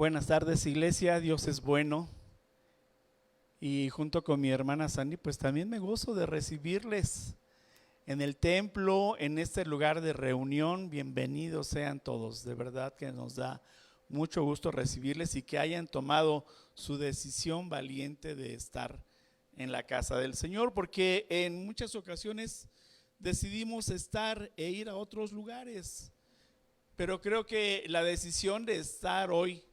Buenas tardes, iglesia, Dios es bueno. Y junto con mi hermana Sandy, pues también me gozo de recibirles en el templo, en este lugar de reunión. Bienvenidos sean todos, de verdad que nos da mucho gusto recibirles y que hayan tomado su decisión valiente de estar en la casa del Señor, porque en muchas ocasiones decidimos estar e ir a otros lugares, pero creo que la decisión de estar hoy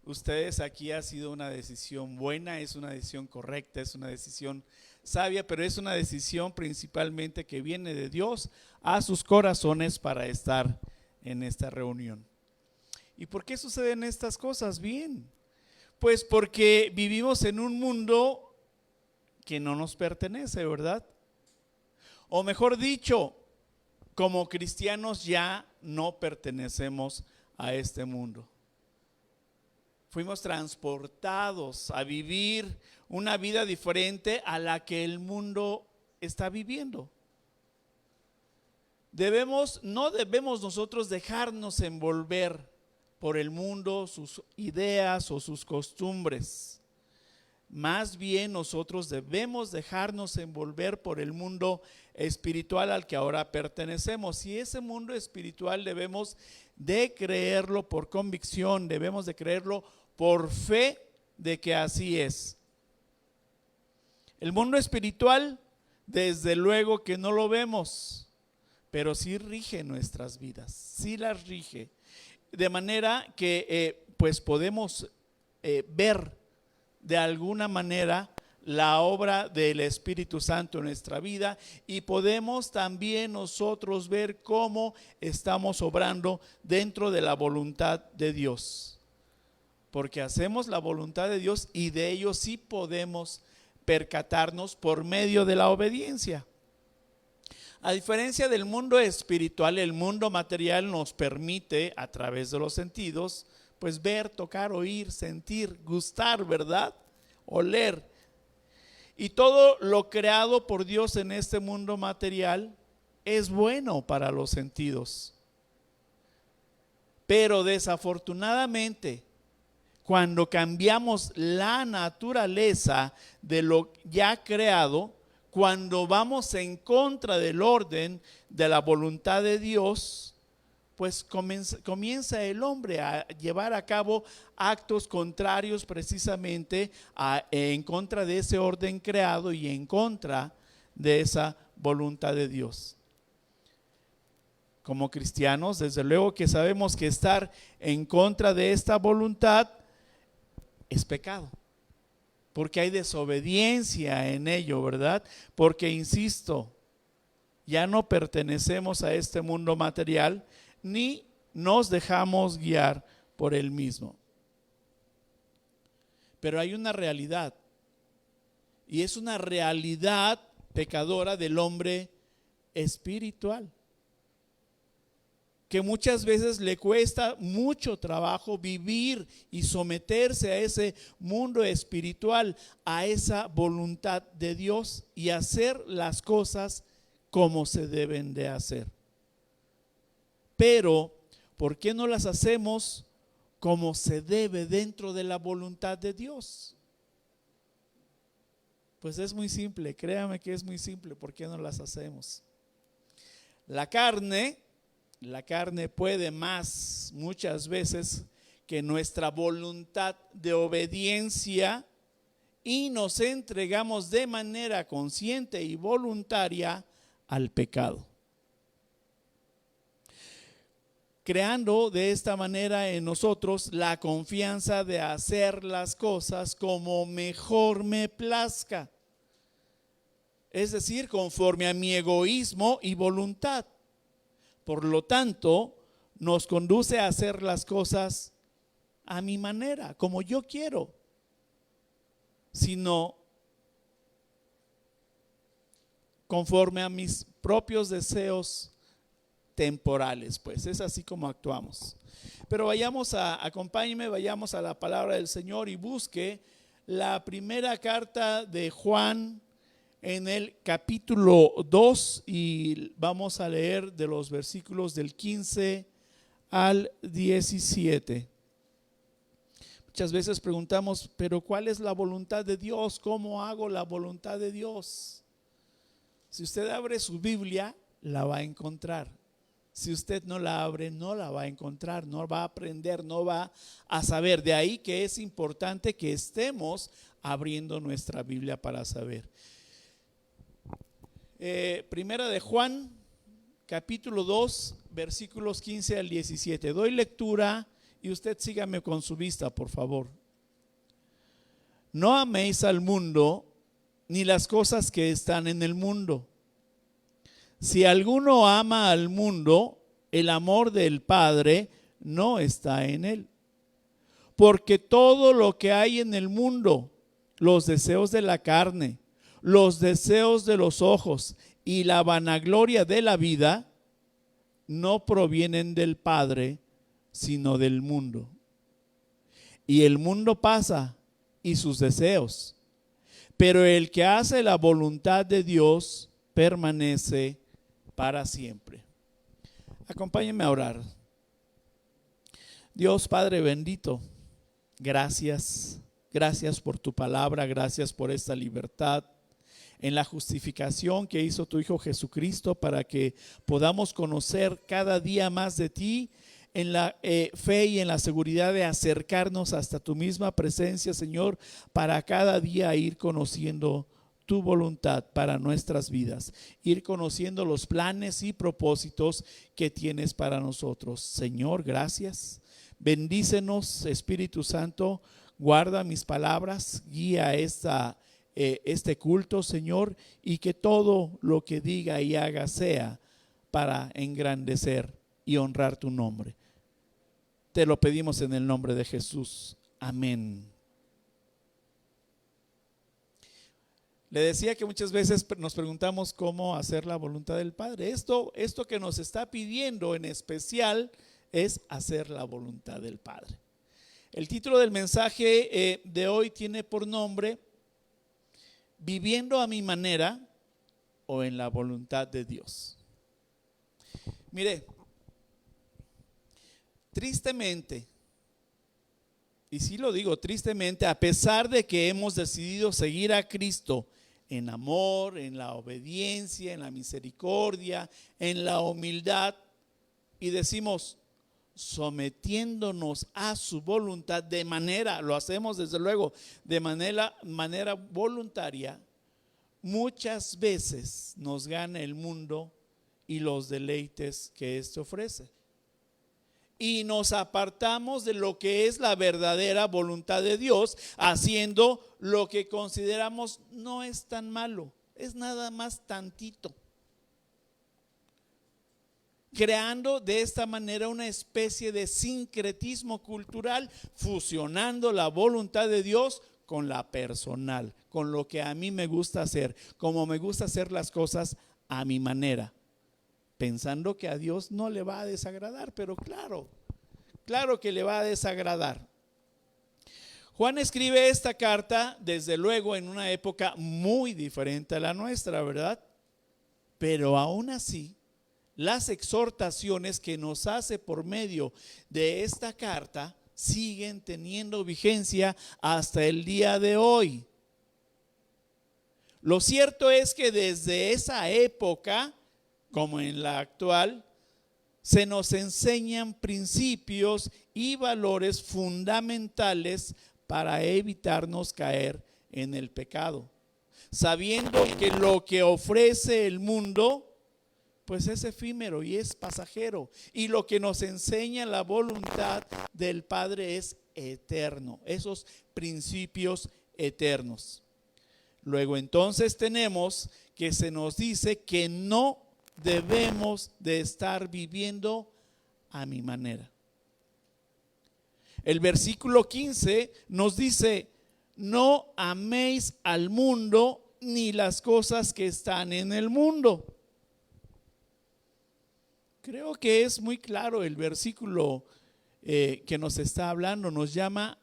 ustedes aquí ha sido una decisión buena, es una decisión correcta, es una decisión sabia, pero es una decisión principalmente que viene de Dios a sus corazones para estar en esta reunión. ¿Y por qué suceden estas cosas? Bien, pues porque vivimos en un mundo que no nos pertenece, ¿verdad? O mejor dicho, como cristianos ya no pertenecemos a este mundo. Fuimos transportados a vivir una vida diferente a la que el mundo está viviendo. No debemos nosotros dejarnos envolver por el mundo, sus ideas o sus costumbres. Más bien nosotros debemos dejarnos envolver por el mundo espiritual al que ahora pertenecemos. Y ese mundo espiritual debemos de creerlo por convicción, debemos de creerlo por fe de que así es. El mundo espiritual, desde luego que no lo vemos, pero sí rige nuestras vidas, sí las rige. De manera que pues podemos ver de alguna manera la obra del Espíritu Santo en nuestra vida y podemos también nosotros ver cómo estamos obrando dentro de la voluntad de Dios. Porque hacemos la voluntad de Dios y de ello sí podemos percatarnos por medio de la obediencia. A diferencia del mundo espiritual, el mundo material nos permite a través de los sentidos pues ver, tocar, oír, sentir, gustar, ¿verdad? Oler. Y todo lo creado por Dios en este mundo material es bueno para los sentidos. Pero desafortunadamente, cuando cambiamos la naturaleza de lo ya creado, cuando vamos en contra del orden de la voluntad de Dios, pues comienza el hombre a llevar a cabo actos contrarios precisamente en contra de ese orden creado y en contra de esa voluntad de Dios. Como cristianos, desde luego que sabemos que estar en contra de esta voluntad es pecado, porque hay desobediencia en ello, ¿verdad? Porque, insisto, ya no pertenecemos a este mundo material, ni nos dejamos guiar por él mismo. Pero hay una realidad, y es una realidad pecadora del hombre espiritual, que muchas veces le cuesta mucho trabajo vivir y someterse a ese mundo espiritual, a esa voluntad de Dios y hacer las cosas como se deben de hacer. Pero, ¿por qué no las hacemos como se debe dentro de la voluntad de Dios? Pues es muy simple, créame que es muy simple. ¿Por qué no las hacemos? La carne puede más muchas veces que nuestra voluntad de obediencia y nos entregamos de manera consciente y voluntaria al pecado, creando de esta manera en nosotros la confianza de hacer las cosas como mejor me plazca, es decir, conforme a mi egoísmo y voluntad. Por lo tanto, nos conduce a hacer las cosas a mi manera, como yo quiero, sino conforme a mis propios deseos temporales. Pues es así como actuamos. Pero acompáñeme, vayamos a la palabra del Señor y busque la primera carta de Juan en el capítulo 2 y vamos a leer de los versículos del 15 al 17. Muchas veces preguntamos, pero ¿cuál es la voluntad de Dios? ¿Cómo hago la voluntad de Dios? Si usted abre su Biblia, la va a encontrar. Si usted no la abre, no la va a encontrar, no va a aprender, no va a saber. De ahí que es importante que estemos abriendo nuestra Biblia para saber. Primera de Juan, capítulo 2, versículos 15 al 17. Doy lectura y usted sígame con su vista, por favor. No améis al mundo ni las cosas que están en el mundo. Si alguno ama al mundo, el amor del Padre no está en él. Porque todo lo que hay en el mundo, los deseos de la carne, los deseos de los ojos y la vanagloria de la vida, no provienen del Padre, sino del mundo. Y el mundo pasa y sus deseos, pero el que hace la voluntad de Dios permanece para siempre. Acompáñenme a orar. Dios Padre bendito, gracias por tu palabra, gracias por esta libertad en la justificación que hizo tu Hijo Jesucristo para que podamos conocer cada día más de ti, en la fe y en la seguridad de acercarnos hasta tu misma presencia, Señor, para cada día ir conociendo tu voluntad para nuestras vidas, ir conociendo los planes y propósitos que tienes para nosotros. Señor, gracias. Bendícenos, Espíritu Santo, guarda mis palabras, guía este culto, Señor, y que todo lo que diga y haga sea para engrandecer y honrar tu nombre. Te lo pedimos en el nombre de Jesús. Amén. Le decía que muchas veces nos preguntamos cómo hacer la voluntad del Padre. Esto que nos está pidiendo en especial es hacer la voluntad del Padre. El título del mensaje de hoy tiene por nombre Viviendo a mi manera o en la voluntad de Dios. Mire, tristemente, y sí lo digo tristemente, a pesar de que hemos decidido seguir a Cristo en amor, en la obediencia, en la misericordia, en la humildad, y decimos sometiéndonos a su voluntad de manera, lo hacemos desde luego de manera voluntaria, muchas veces nos gana el mundo y los deleites que éste ofrece. Y nos apartamos de lo que es la verdadera voluntad de Dios, haciendo lo que consideramos no es tan malo, es nada más tantito. Creando de esta manera una especie de sincretismo cultural, fusionando la voluntad de Dios con la personal, con lo que a mí me gusta hacer, como me gusta hacer las cosas a mi manera, pensando que a Dios no le va a desagradar, pero claro que le va a desagradar. Juan escribe esta carta, desde luego, en una época muy diferente a la nuestra, ¿verdad? Pero aún así, las exhortaciones que nos hace por medio de esta carta siguen teniendo vigencia hasta el día de hoy. Lo cierto es que desde esa época, como en la actual, se nos enseñan principios y valores fundamentales para evitarnos caer en el pecado, sabiendo que lo que ofrece el mundo pues es efímero y es pasajero, y lo que nos enseña la voluntad del Padre es eterno, esos principios eternos. Luego entonces tenemos que se nos dice que no debemos de estar viviendo a mi manera. El versículo 15 nos dice: no améis al mundo ni las cosas que están en el mundo. Creo que es muy claro el versículo que nos está hablando, nos llama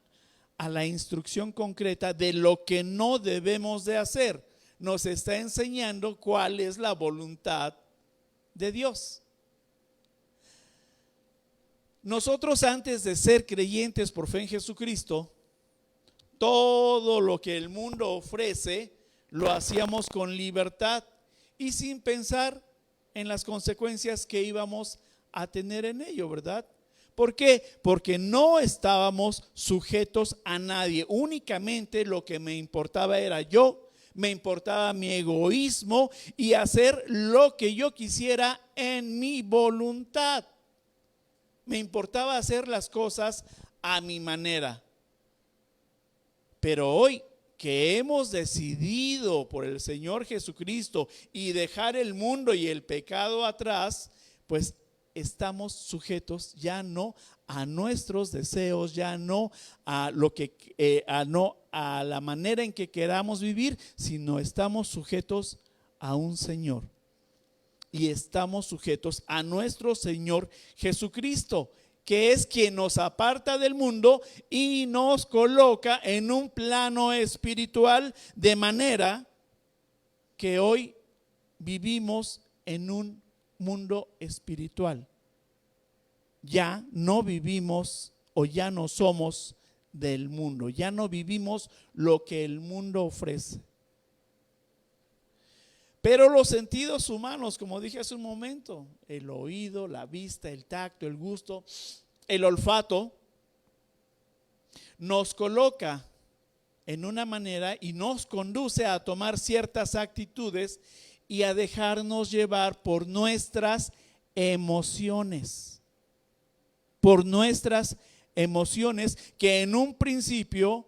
a la instrucción concreta de lo que no debemos de hacer. Nos está enseñando cuál es la voluntad de Dios. Nosotros, antes de ser creyentes por fe en Jesucristo, todo lo que el mundo ofrece lo hacíamos con libertad y sin pensar en las consecuencias que íbamos a tener en ello, ¿verdad? ¿Por qué? Porque no estábamos sujetos a nadie. Únicamente lo que me importaba era yo, me importaba mi egoísmo y hacer lo que yo quisiera en mi voluntad. Me importaba hacer las cosas a mi manera. Pero hoy que hemos decidido por el Señor Jesucristo y dejar el mundo y el pecado atrás, pues estamos sujetos ya no a nuestros deseos, ya no a lo que no a la manera en que queramos vivir, sino estamos sujetos a un Señor. Y estamos sujetos a nuestro Señor Jesucristo, que es quien nos aparta del mundo y nos coloca en un plano espiritual, de manera que hoy vivimos en un mundo espiritual. Ya no vivimos o ya no somos del mundo, ya no vivimos lo que el mundo ofrece. Pero los sentidos humanos, como dije hace un momento, el oído, la vista, el tacto, el gusto, el olfato, nos coloca en una manera y nos conduce a tomar ciertas actitudes y a dejarnos llevar por nuestras emociones. Por nuestras emociones que en un principio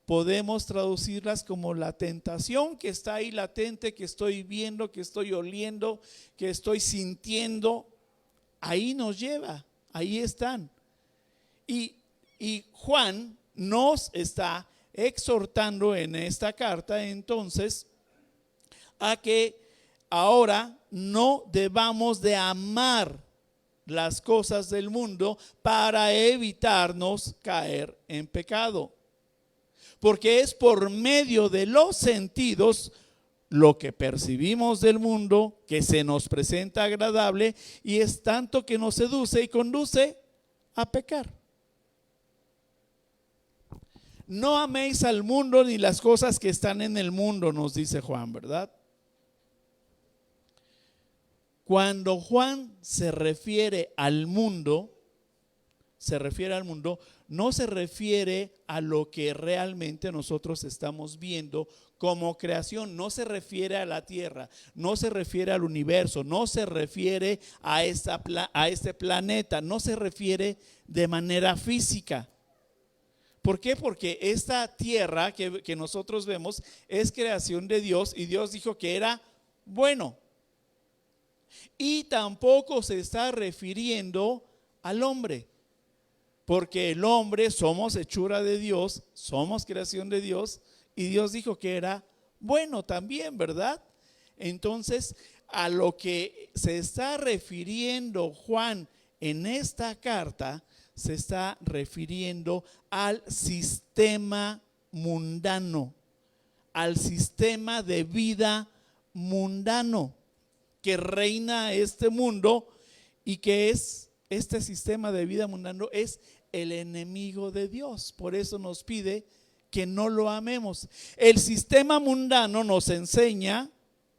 podemos traducirlas como la tentación que está ahí latente, que estoy viendo, que estoy oliendo, que estoy sintiendo. Ahí nos lleva, ahí están. Y Juan nos está exhortando en esta carta entonces a que ahora no debamos de amar las cosas del mundo para evitarnos caer en pecado. Porque es por medio de los sentidos lo que percibimos del mundo que se nos presenta agradable y es tanto que nos seduce y conduce a pecar. No améis al mundo ni las cosas que están en el mundo, nos dice Juan, ¿verdad? Cuando Juan se refiere al mundo, no se refiere a lo que realmente nosotros estamos viendo como creación, no se refiere a la tierra, no se refiere al universo, no se refiere a este planeta, no se refiere de manera física. ¿Por qué? Porque esta tierra que nosotros vemos es creación de Dios y Dios dijo que era bueno. Y tampoco se está refiriendo al hombre. Porque el hombre somos hechura de Dios, somos creación de Dios y Dios dijo que era bueno también, ¿verdad? Entonces, a lo que se está refiriendo Juan en esta carta, se está refiriendo al sistema mundano, al sistema de vida mundano que reina este mundo y que es este sistema de vida mundano es el enemigo de Dios. Por eso nos pide que no lo amemos. El sistema mundano nos enseña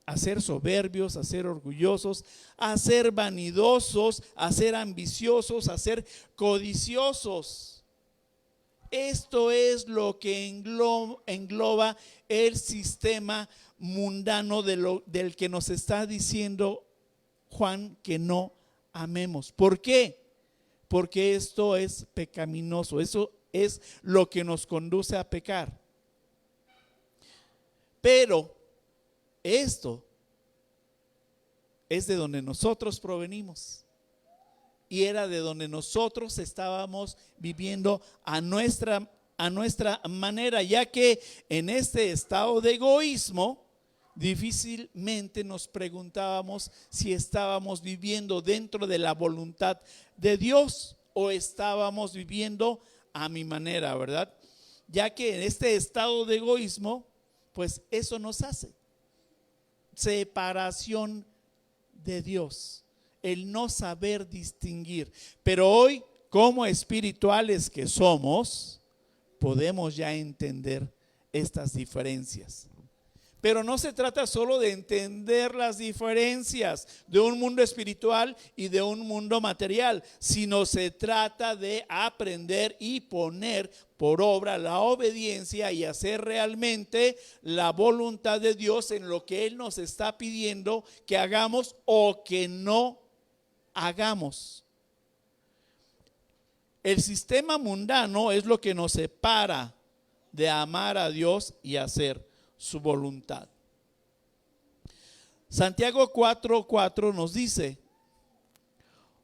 a ser soberbios, a ser orgullosos, a ser vanidosos, a ser ambiciosos, a ser codiciosos. Esto es lo que engloba el sistema mundano del que nos está diciendo Juan que no amemos. ¿Por qué? Porque esto es pecaminoso, eso es lo que nos conduce a pecar. Pero esto es de donde nosotros provenimos y era de donde nosotros estábamos viviendo a nuestra manera, ya que en este estado de egoísmo difícilmente nos preguntábamos si estábamos viviendo dentro de la voluntad de Dios o estábamos viviendo a mi manera, ¿verdad? Ya que en este estado de egoísmo, pues eso nos hace separación de Dios, el no saber distinguir. Pero hoy, como espirituales que somos, podemos ya entender estas diferencias. Pero no se trata solo de entender las diferencias de un mundo espiritual y de un mundo material, sino se trata de aprender y poner por obra la obediencia y hacer realmente la voluntad de Dios en lo que Él nos está pidiendo que hagamos o que no hagamos. El sistema mundano es lo que nos separa de amar a Dios y hacer su voluntad. Santiago 4:4 nos dice: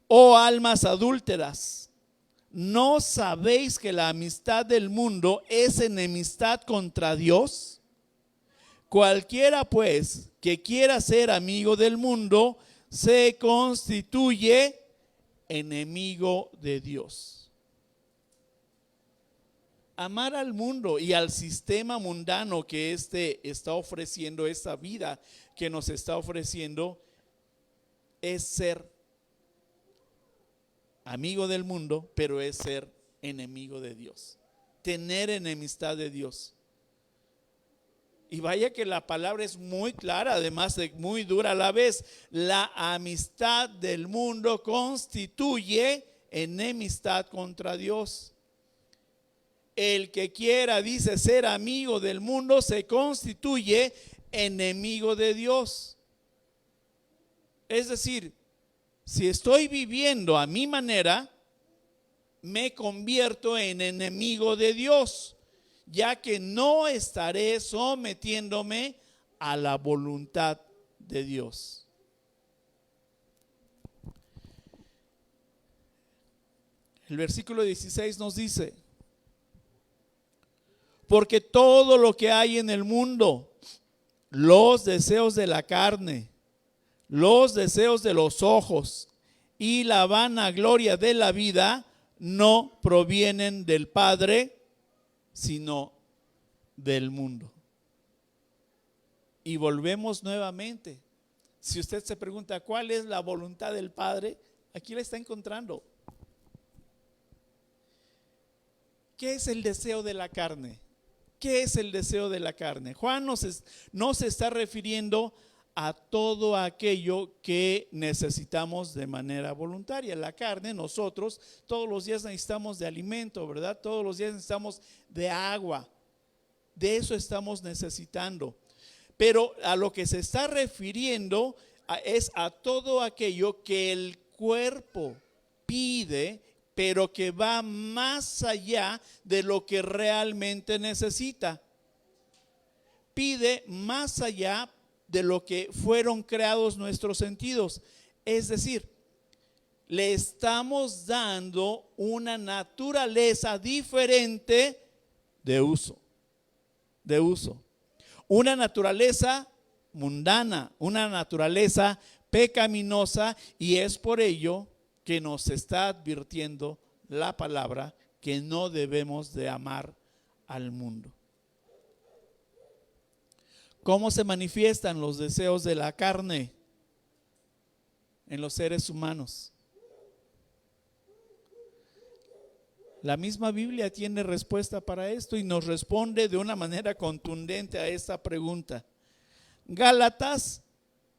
oh almas adúlteras, ¿no sabéis que la amistad del mundo es enemistad contra Dios? Cualquiera pues que quiera ser amigo del mundo se constituye enemigo de Dios. Amar al mundo y al sistema mundano que está ofreciendo, esta vida que nos está ofreciendo, es ser amigo del mundo, pero es ser enemigo de Dios, tener enemistad de Dios. Y vaya que la palabra es muy clara, además de muy dura a la vez. La amistad del mundo constituye enemistad contra Dios. El que quiera, dice, ser amigo del mundo se constituye enemigo de Dios. Es decir, si estoy viviendo a mi manera, me convierto en enemigo de Dios, ya que no estaré sometiéndome a la voluntad de Dios. El versículo 16 nos dice: porque todo lo que hay en el mundo, los deseos de la carne, los deseos de los ojos y la vanagloria de la vida, no provienen del Padre, sino del mundo. Y volvemos nuevamente. Si usted se pregunta cuál es la voluntad del Padre, aquí la está encontrando. ¿Qué es el deseo de la carne? ¿Qué es el deseo de la carne? Juan no se está refiriendo a todo aquello que necesitamos de manera voluntaria. La carne, nosotros todos los días necesitamos de alimento, ¿verdad? Todos los días necesitamos de agua. De eso estamos necesitando. Pero a lo que se está refiriendo es a todo aquello que el cuerpo pide, pero que va más allá de lo que realmente necesita. Pide más allá de lo que fueron creados nuestros sentidos. Es decir, le estamos dando una naturaleza diferente de uso. Una naturaleza mundana, una naturaleza pecaminosa, y es por ello que nos está advirtiendo la palabra que no debemos de amar al mundo. ¿Cómo se manifiestan los deseos de la carne en los seres humanos? La misma Biblia tiene respuesta para esto y nos responde de una manera contundente a esta pregunta. Gálatas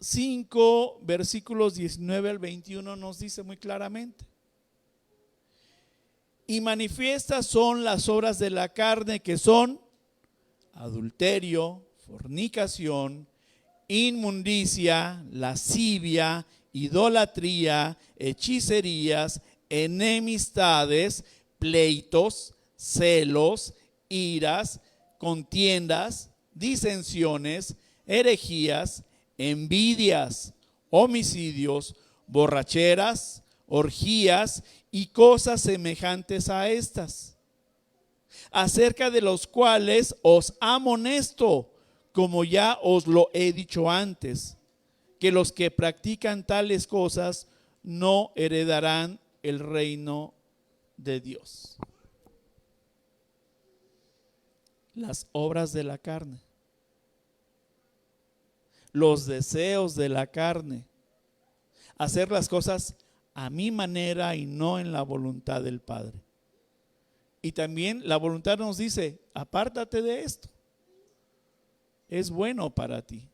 5, versículos 19 al 21 nos dice muy claramente: y manifiestas son las obras de la carne, que son adulterio, fornicación, inmundicia, lascivia, idolatría, hechicerías, enemistades, pleitos, celos, iras, contiendas, disensiones, herejías, envidias, homicidios, borracheras, orgías y cosas semejantes a estas, acerca de los cuales os amonesto, como ya os lo he dicho antes, que los que practican tales cosas no heredarán el reino de Dios. Las obras de la carne, los deseos de la carne, hacer las cosas a mi manera y no en la voluntad del Padre. Y también la voluntad nos dice, apártate de esto. Es bueno para ti.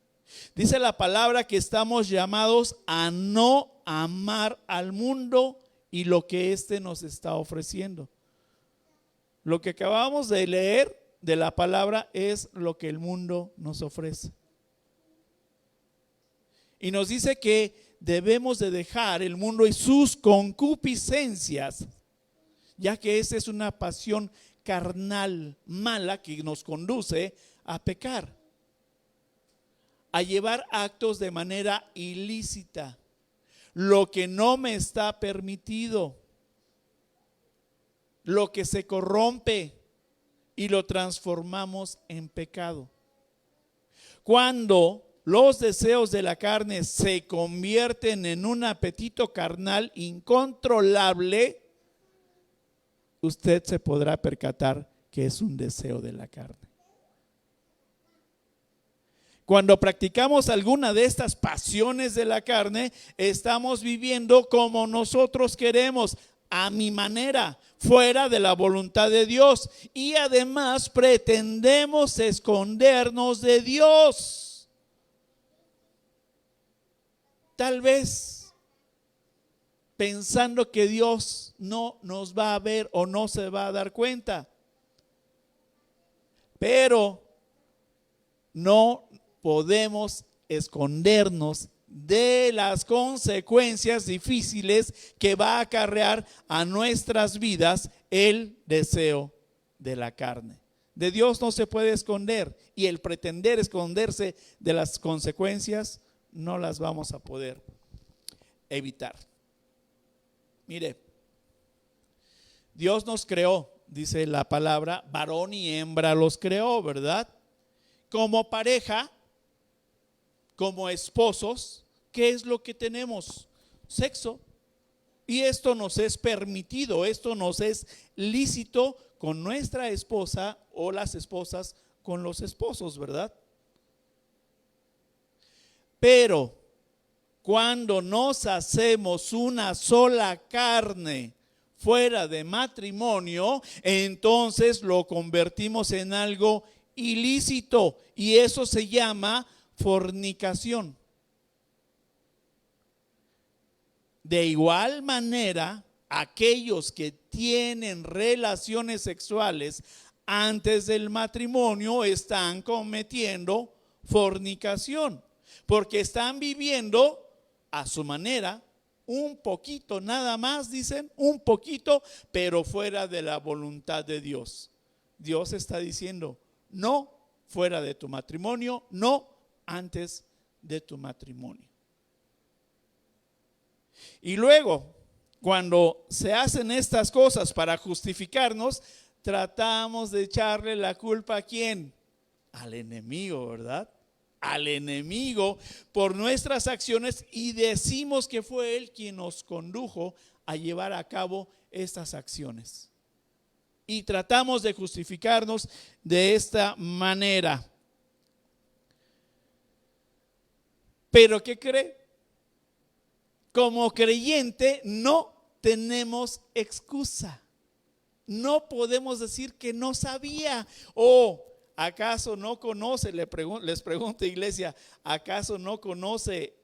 Dice la palabra que estamos llamados a no amar al mundo y lo que éste nos está ofreciendo. Lo que acabamos de leer de la palabra es lo que el mundo nos ofrece. Y nos dice que debemos de dejar el mundo y sus concupiscencias, ya que esa es una pasión carnal mala que nos conduce a pecar, a llevar actos de manera ilícita, lo que no me está permitido, lo que se corrompe y lo transformamos en pecado. Cuando los deseos de la carne se convierten en un apetito carnal incontrolable, usted se podrá percatar que es un deseo de la carne. Cuando practicamos alguna de estas pasiones de la carne, estamos viviendo como nosotros queremos, a mi manera, fuera de la voluntad de Dios. Y además pretendemos escondernos de Dios. Tal vez pensando que Dios no nos va a ver o no se va a dar cuenta. Pero no podemos escondernos de las consecuencias difíciles que va a acarrear a nuestras vidas el deseo de la carne. De Dios no se puede esconder, y el pretender esconderse de las consecuencias no las vamos a poder evitar. Mire, Dios nos creó, dice la palabra, varón y hembra los creó, ¿verdad? Como pareja, como esposos. ¿Qué es lo que tenemos? Sexo. Y esto nos es permitido, esto nos es lícito con nuestra esposa o las esposas con los esposos, ¿verdad? Pero cuando nos hacemos una sola carne fuera de matrimonio, entonces lo convertimos en algo ilícito, y eso se llama fornicación. De igual manera, aquellos que tienen relaciones sexuales antes del matrimonio están cometiendo fornicación, porque están viviendo a su manera, un poquito nada más, dicen, un poquito, pero fuera de la voluntad de Dios. Dios está diciendo, no fuera de tu matrimonio, no antes de tu matrimonio. Y luego, cuando se hacen estas cosas para justificarnos, tratamos de echarle la culpa ¿a quién? Al enemigo, ¿verdad? Al enemigo por nuestras acciones, y decimos que fue él quien nos condujo a llevar a cabo estas acciones. Y tratamos de justificarnos de esta manera. Pero ¿qué cree? Como creyente no tenemos excusa. No podemos decir que no sabía. O ¿acaso no conoce? Les pregunto, iglesia, ¿acaso no conoce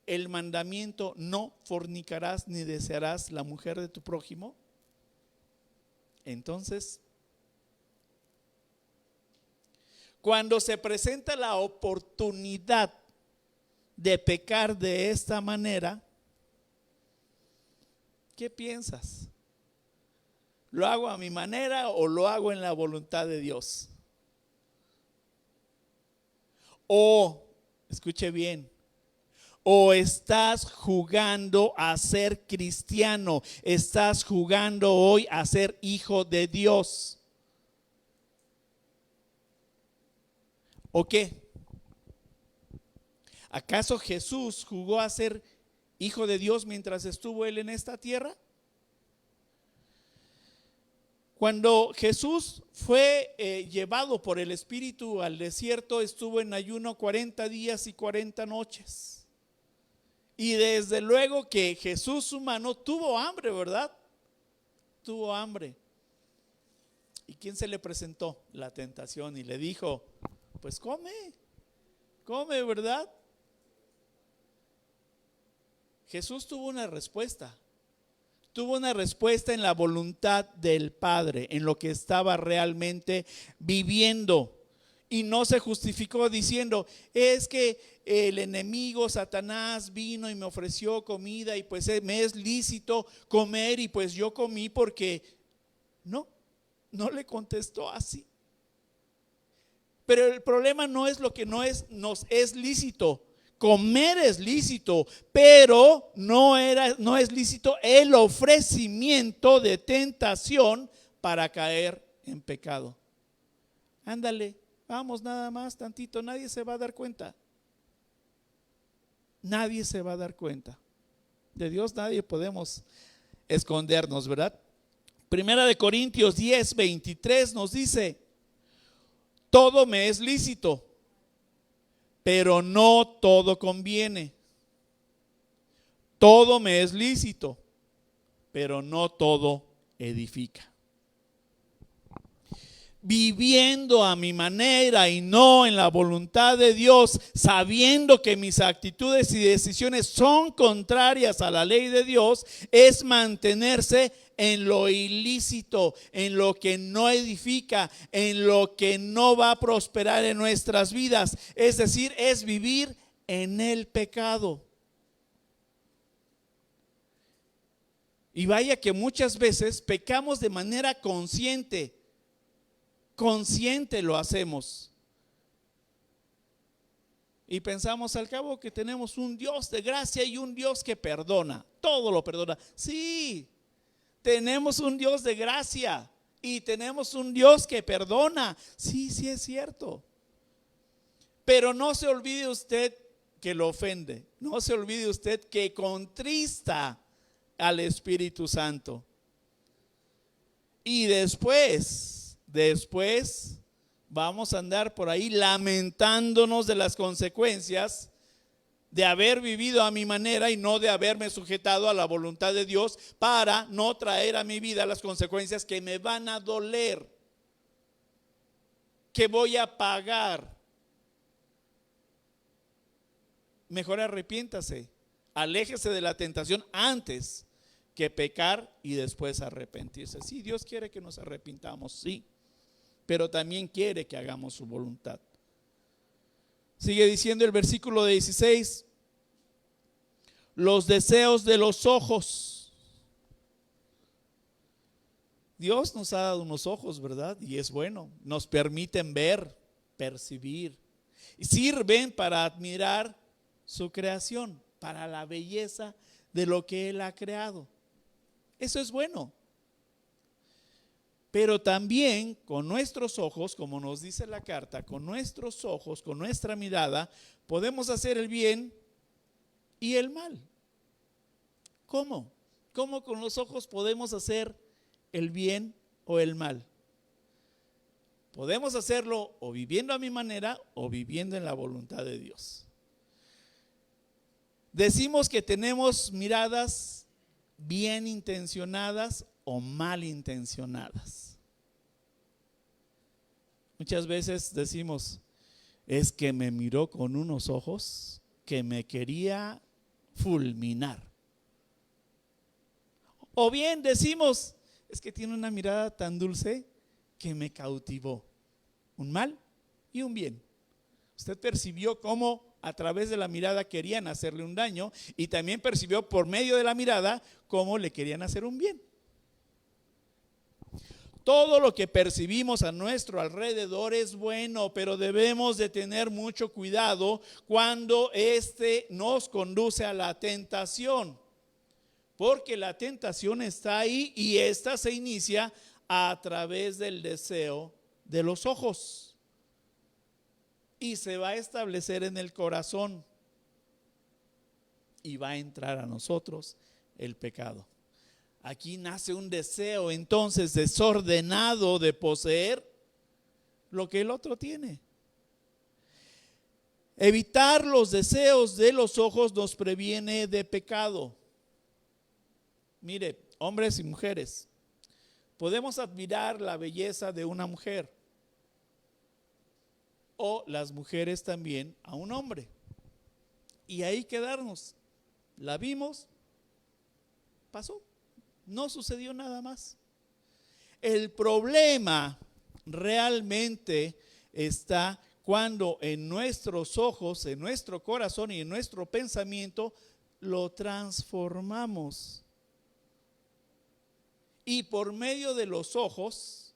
el mandamiento: no fornicarás ni desearás la mujer de tu prójimo? Entonces, cuando se presenta la oportunidad de pecar de esta manera, ¿qué piensas? ¿Lo hago a mi manera o lo hago en la voluntad de Dios? O, escuche bien, o estás jugando a ser cristiano, estás jugando hoy a ser hijo de Dios. ¿O qué? ¿Acaso Jesús jugó a ser hijo de Dios mientras estuvo él en esta tierra? Cuando Jesús fue llevado por el Espíritu al desierto, estuvo en ayuno 40 días y 40 noches. Y desde luego que Jesús humano tuvo hambre, ¿verdad? Tuvo hambre. ¿Y quién se le presentó? La tentación, y le dijo, pues come, ¿verdad? Jesús tuvo una respuesta. Tuvo una respuesta en la voluntad del Padre, en lo que estaba realmente viviendo. Y no se justificó diciendo, es que el enemigo Satanás vino y me ofreció comida y pues me es lícito comer y pues yo comí porque no le contestó así. Pero el problema no es lo que nos es lícito. Comer es lícito, pero no es lícito el ofrecimiento de tentación para caer en pecado. Ándale, vamos nada más tantito, nadie se va a dar cuenta. Nadie se va a dar cuenta. De Dios nadie podemos escondernos, ¿verdad? Primera de Corintios 10:23 nos dice, todo me es lícito, pero no todo conviene. Todo me es lícito, pero no todo edifica. Viviendo a mi manera y no en la voluntad de Dios, sabiendo que mis actitudes y decisiones son contrarias a la ley de Dios, es mantenerse en lo ilícito, en lo que no edifica, en lo que no va a prosperar en nuestras vidas. Es decir, es vivir en el pecado. Y vaya que muchas veces pecamos de manera consciente lo hacemos. Y pensamos al cabo que tenemos un Dios de gracia y un Dios que perdona, todo lo perdona. Sí, tenemos un Dios de gracia y tenemos un Dios que perdona. Sí, es cierto. Pero no se olvide usted que lo ofende. No se olvide usted que contrista al Espíritu Santo. Y después vamos a andar por ahí lamentándonos de las consecuencias de haber vivido a mi manera y no de haberme sujetado a la voluntad de Dios para no traer a mi vida las consecuencias que me van a doler, que voy a pagar. Mejor arrepiéntase, aléjese de la tentación antes que pecar y después arrepentirse. Sí, Dios quiere que nos arrepintamos, sí, pero también quiere que hagamos su voluntad. Sigue diciendo el versículo 16, los deseos de los ojos. Dios nos ha dado unos ojos, ¿verdad? Y es bueno, nos permiten ver, percibir, y sirven para admirar su creación, para la belleza de lo que Él ha creado. Eso es bueno. Pero también con nuestros ojos, como nos dice la carta, con nuestros ojos, con nuestra mirada, podemos hacer el bien y el mal. ¿Cómo? ¿Cómo con los ojos podemos hacer el bien o el mal? Podemos hacerlo o viviendo a mi manera o viviendo en la voluntad de Dios. Decimos que tenemos miradas bien intencionadas o mal intencionadas. Muchas veces decimos, es que me miró con unos ojos que me quería fulminar. O bien decimos, es que tiene una mirada tan dulce que me cautivó. Un mal y un bien. Usted percibió cómo a través de la mirada querían hacerle un daño y también percibió por medio de la mirada cómo le querían hacer un bien. Todo lo que percibimos a nuestro alrededor es bueno, pero debemos de tener mucho cuidado cuando nos conduce a la tentación, porque la tentación está ahí y esta se inicia a través del deseo de los ojos. Y se va a establecer en el corazón y va a entrar a nosotros el pecado. Aquí nace un deseo entonces desordenado de poseer lo que el otro tiene. Evitar los deseos de los ojos nos previene de pecado. Mire, hombres y mujeres, Podemos admirar la belleza de una mujer o las mujeres también a un hombre y ahí quedarnos. La vimos, pasó, no sucedió nada más. El problema realmente está cuando en nuestros ojos, en nuestro corazón y en nuestro pensamiento lo transformamos. Y por medio de los ojos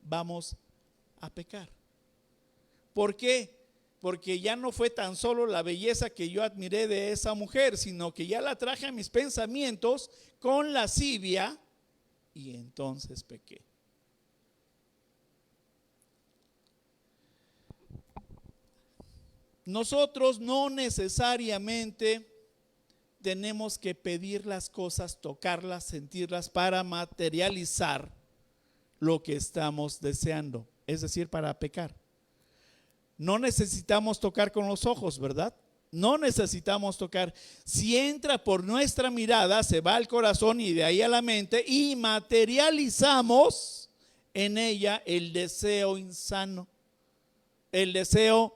vamos a pecar. ¿Por qué? Porque ya no fue tan solo la belleza que yo admiré de esa mujer, sino que ya la traje a mis pensamientos con lascivia y entonces pequé. Nosotros no necesariamente tenemos que pedir las cosas, tocarlas, sentirlas para materializar lo que estamos deseando, es decir, para pecar. No necesitamos tocar con los ojos, ¿verdad? No necesitamos tocar. Si entra por nuestra mirada, se va al corazón y de ahí a la mente y materializamos en ella el deseo insano, el deseo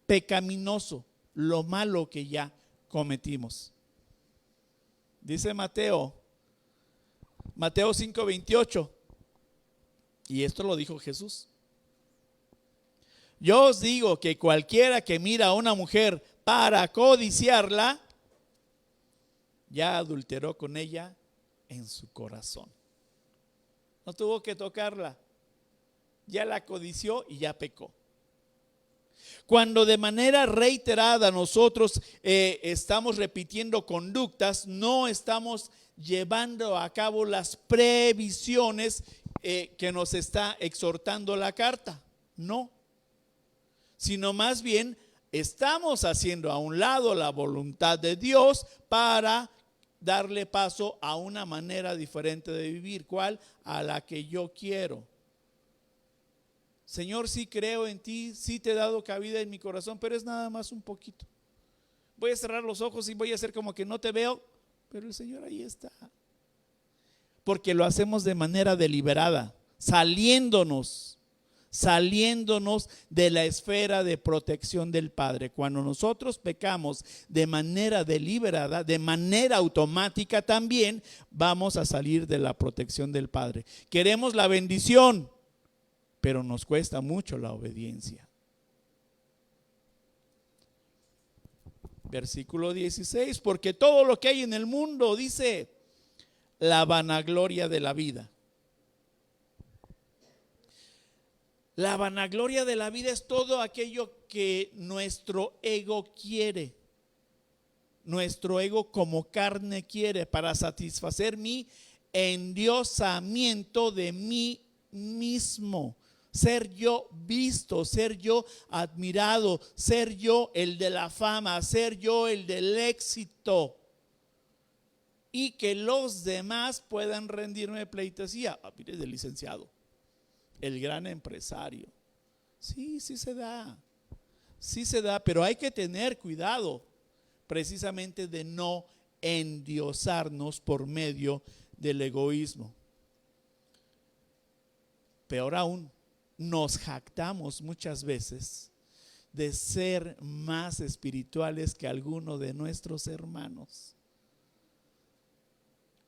pecaminoso, lo malo que ya cometimos. Dice Mateo 5:28, y esto lo dijo Jesús. Yo os digo que cualquiera que mira a una mujer para codiciarla, ya adulteró con ella en su corazón. No tuvo que tocarla, ya la codició y ya pecó. Cuando de manera reiterada nosotros estamos repitiendo conductas, no estamos llevando a cabo las previsiones que nos está exhortando la carta, no, sino más bien estamos haciendo a un lado la voluntad de Dios para darle paso a una manera diferente de vivir. ¿Cuál? A la que yo quiero. Señor, sí creo en ti, sí te he dado cabida en mi corazón, pero es nada más un poquito. Voy a cerrar los ojos y voy a hacer como que no te veo, pero el Señor ahí está. Porque lo hacemos de manera deliberada, saliéndonos de la esfera de protección del Padre. Cuando nosotros pecamos de manera deliberada, de manera automática también vamos a salir de la protección del Padre. Queremos la bendición, pero nos cuesta mucho la obediencia. Versículo 16, porque todo lo que hay en el mundo, dice, la vanagloria de la vida. La vanagloria de la vida es todo aquello que nuestro ego quiere, nuestro ego como carne quiere para satisfacer mi endiosamiento de mí mismo. Ser yo visto, ser yo admirado, ser yo el de la fama, ser yo el del éxito. Y que los demás puedan rendirme pleitesía. Mire, del licenciado, el gran empresario. Sí se da, pero hay que tener cuidado precisamente de no endiosarnos por medio del egoísmo. Peor aún, nos jactamos muchas veces de ser más espirituales que alguno de nuestros hermanos.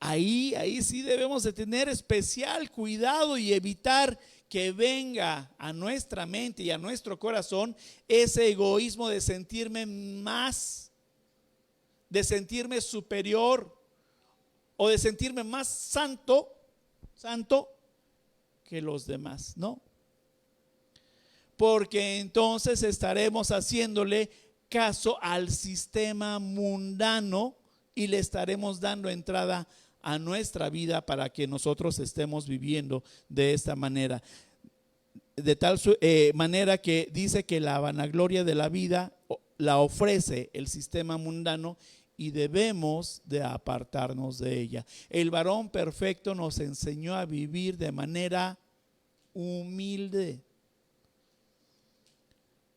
Ahí sí debemos de tener especial cuidado y evitar que venga a nuestra mente y a nuestro corazón ese egoísmo de sentirme más, de sentirme superior o de sentirme más santo que los demás, ¿no? Porque entonces estaremos haciéndole caso al sistema mundano y le estaremos dando entrada a nuestra vida para que nosotros estemos viviendo de esta manera. De tal manera que dice que la vanagloria de la vida la ofrece el sistema mundano y debemos de apartarnos de ella. El varón perfecto nos enseñó a vivir de manera humilde.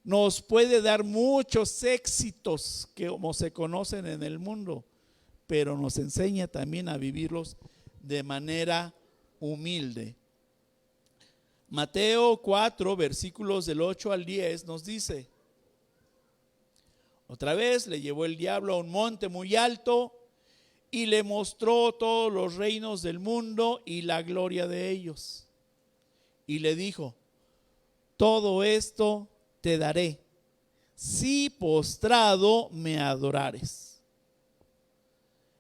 Nos puede dar muchos éxitos que como se conocen en el mundo, pero nos enseña también a vivirlos de manera humilde. Mateo 4, versículos del 8 al 10 nos dice: otra vez le llevó el diablo a un monte muy alto y le mostró todos los reinos del mundo y la gloria de ellos. Y le dijo: todo esto te daré si postrado me adorares.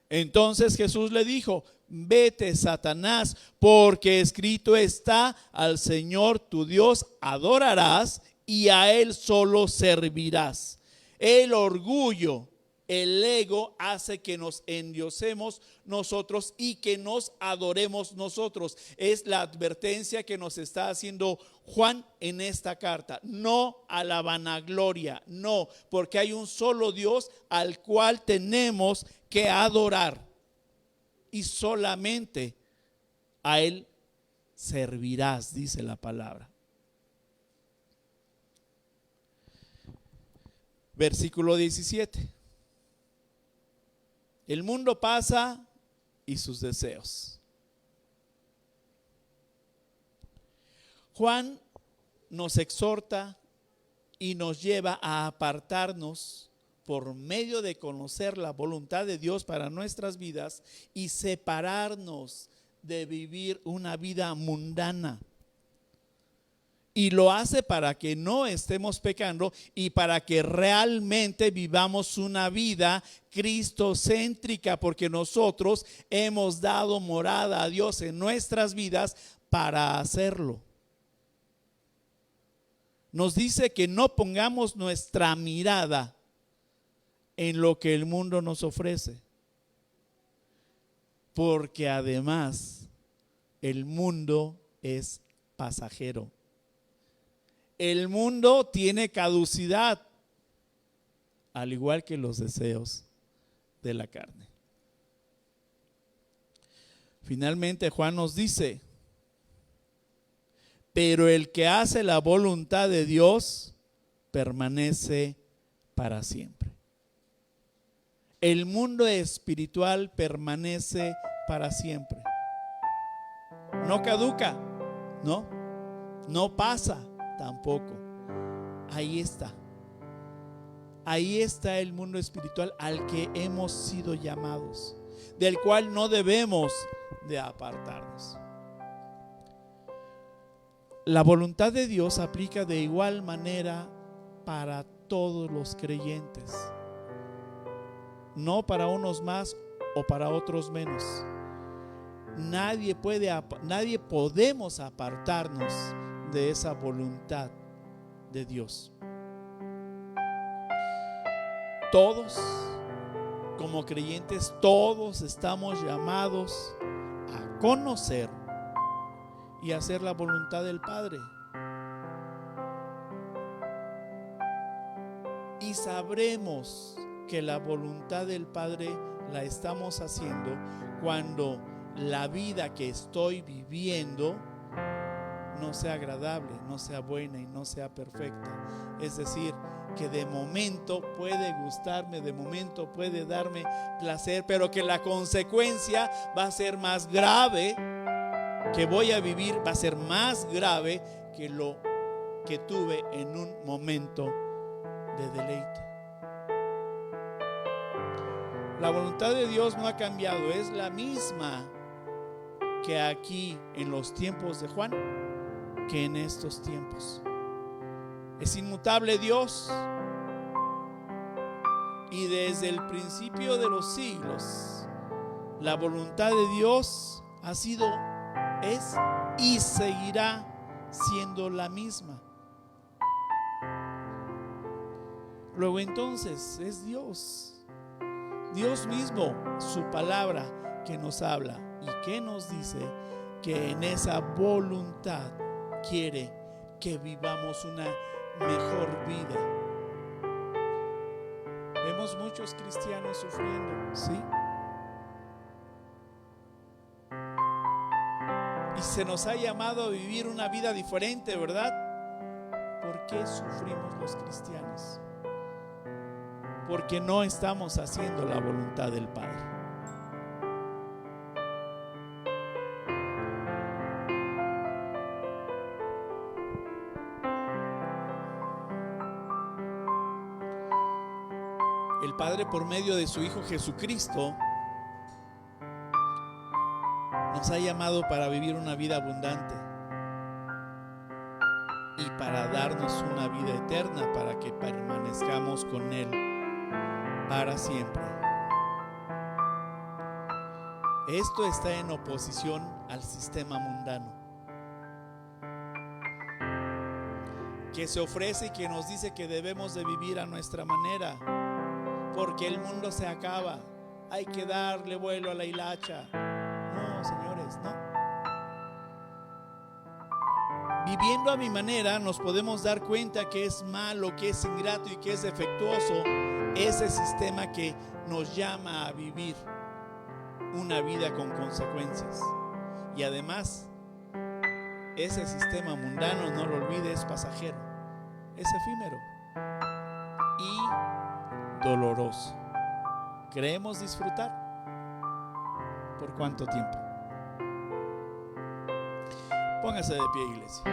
Entonces Jesús le dijo: vete, Satanás, porque escrito está: al Señor tu Dios adorarás y a Él solo servirás. El orgullo, el ego, hace que nos endiosemos nosotros y que nos adoremos nosotros. Es la advertencia que nos está haciendo Juan en esta carta. No a la vanagloria, no, porque hay un solo Dios al cual tenemos que adorar y solamente a Él servirás, dice la palabra. Versículo 17. El mundo pasa y sus deseos. Juan nos exhorta y nos lleva a apartarnos por medio de conocer la voluntad de Dios para nuestras vidas y separarnos de vivir una vida mundana. Y lo hace para que no estemos pecando y para que realmente vivamos una vida cristocéntrica, porque nosotros hemos dado morada a Dios en nuestras vidas para hacerlo. Nos dice que no pongamos nuestra mirada en lo que el mundo nos ofrece, porque además el mundo es pasajero. El mundo tiene caducidad, al igual que los deseos de la carne. Finalmente Juan nos dice: pero el que hace la voluntad de Dios permanece para siempre. El mundo espiritual permanece para siempre. No caduca, no pasa tampoco. Ahí está. Ahí está el mundo espiritual al que hemos sido llamados, del cual no debemos de apartarnos. La voluntad de Dios aplica de igual manera para todos los creyentes, no para unos más o para otros menos. Nadie podemos apartarnos de esa voluntad de Dios. Todos, como creyentes, todos estamos llamados a conocer y hacer la voluntad del Padre. Y sabremos que la voluntad del Padre la estamos haciendo cuando la vida que estoy viviendo no sea agradable, no sea buena y no sea perfecta. Es decir, que de momento puede gustarme, de momento puede darme placer, pero que la consecuencia va a ser más grave, que voy a vivir va a ser más grave que lo que tuve en un momento de deleite. La voluntad de Dios no ha cambiado, es la misma que aquí en los tiempos de Juan, que en estos tiempos. Es inmutable Dios, y desde el principio de los siglos la voluntad de Dios ha sido, es y seguirá siendo la misma. Luego entonces es Dios mismo, su palabra, que nos habla y que nos dice que en esa voluntad quiere que vivamos una mejor vida. Vemos muchos cristianos sufriendo, ¿sí? Y se nos ha llamado a vivir una vida diferente, ¿verdad? ¿Por qué sufrimos los cristianos? Porque no estamos haciendo la voluntad del Padre. El Padre, por medio de su Hijo Jesucristo, nos ha llamado para vivir una vida abundante y para darnos una vida eterna, para que permanezcamos con Él para siempre. Esto está en oposición al sistema mundano, que se ofrece y que nos dice que debemos de vivir a nuestra manera, porque el mundo se acaba, hay que darle vuelo a la hilacha. No, señores, no. Viviendo a mi manera nos podemos dar cuenta que es malo, que es ingrato y que es defectuoso ese sistema que nos llama a vivir una vida con consecuencias. Y además, ese sistema mundano, no lo olvides, es pasajero, es efímero y doloroso. ¿Queremos disfrutar? ¿Por cuánto tiempo? Póngase de pie, iglesia.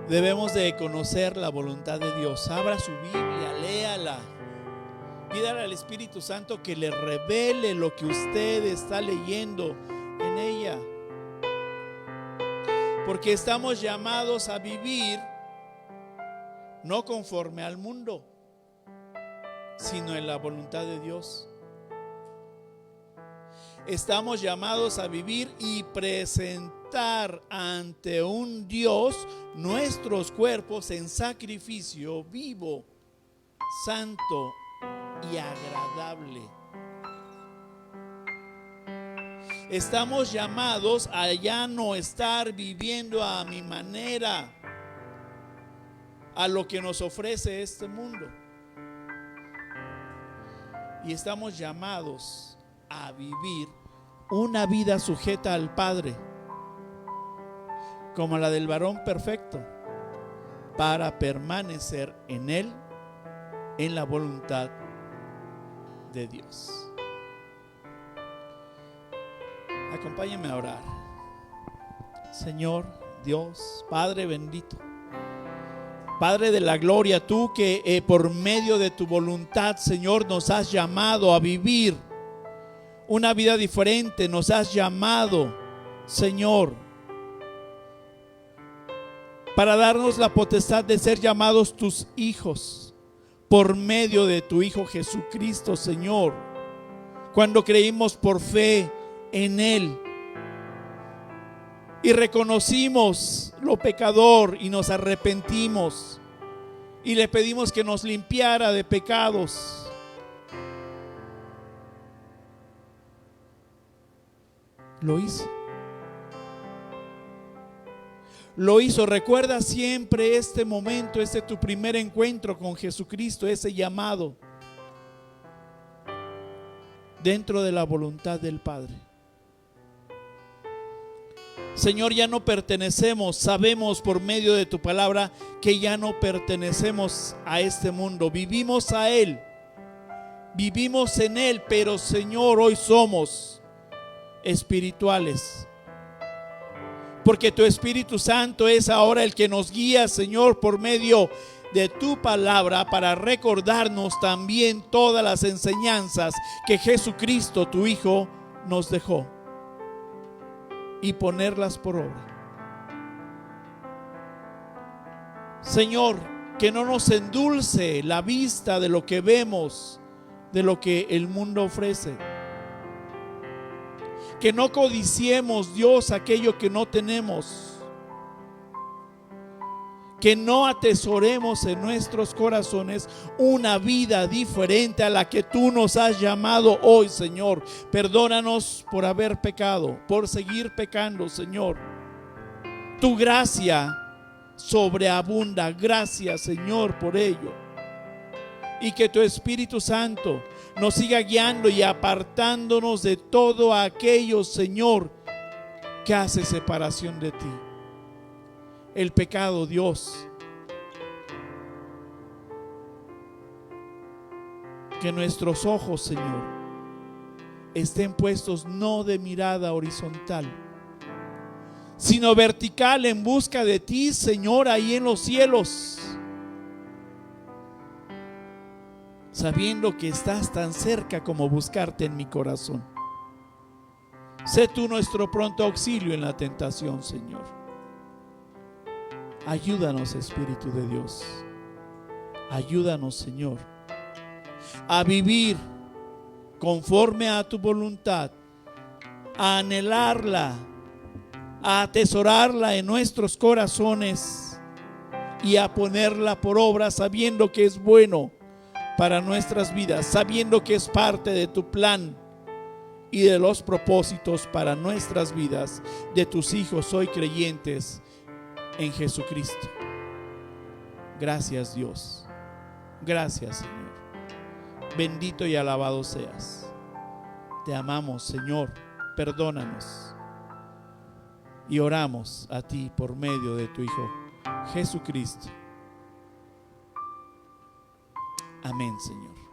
Debemos de conocer la voluntad de Dios. Abra su Biblia, léala. Pídale al Espíritu Santo que le revele lo que usted está leyendo en ella. Porque estamos llamados a vivir no conforme al mundo, sino en la voluntad de Dios. Estamos llamados a vivir y presentar ante un Dios nuestros cuerpos en sacrificio vivo, santo y agradable. Estamos llamados a ya no estar viviendo a mi manera, a lo que nos ofrece este mundo. Y estamos llamados a vivir una vida sujeta al Padre, como la del varón perfecto, para permanecer en Él, en la voluntad de Dios. Acompáñenme a orar. Señor Dios, Padre bendito, Padre de la gloria, tú que por medio de tu voluntad, Señor, nos has llamado a vivir una vida diferente, nos has llamado, Señor, para darnos la potestad de ser llamados tus hijos por medio de tu Hijo Jesucristo, Señor. Cuando creímos por fe en Él y reconocimos lo pecador y nos arrepentimos y le pedimos que nos limpiara de pecados. Lo hizo. Lo hizo. Recuerda siempre este momento, este tu primer encuentro con Jesucristo, ese llamado dentro de la voluntad del Padre. Señor, ya no pertenecemos, sabemos por medio de tu palabra que ya no pertenecemos a este mundo, vivimos a Él, vivimos en Él, pero Señor, hoy somos espirituales, porque tu Espíritu Santo es ahora el que nos guía, Señor, por medio de tu palabra, para recordarnos también todas las enseñanzas que Jesucristo, tu Hijo, nos dejó y ponerlas por obra. Señor, que no nos endulce la vista de lo que vemos, de lo que el mundo ofrece. Que no codiciemos, Dios, aquello que no tenemos. Que no atesoremos en nuestros corazones una vida diferente a la que tú nos has llamado hoy, Señor. Perdónanos por haber pecado, por seguir pecando, Señor. Tu gracia sobreabunda. Gracias, Señor, por ello. Y que tu Espíritu Santo nos siga guiando y apartándonos de todo aquello, Señor, que hace separación de ti. El pecado, Dios. Que nuestros ojos, Señor, estén puestos no de mirada horizontal, sino vertical en busca de ti, Señor, ahí en los cielos, sabiendo que estás tan cerca como buscarte en mi corazón. Sé tú nuestro pronto auxilio en la tentación, Señor. Ayúdanos, Espíritu de Dios. Ayúdanos, Señor, a vivir conforme a tu voluntad, a anhelarla, a atesorarla en nuestros corazones y a ponerla por obra, sabiendo que es bueno para nuestras vidas, sabiendo que es parte de tu plan y de los propósitos para nuestras vidas, de tus hijos hoy creyentes en Jesucristo. Gracias, Dios. Gracias, Señor. Bendito y alabado seas. Te amamos, Señor. Perdónanos. Y oramos a ti por medio de tu Hijo Jesucristo. Amén, Señor.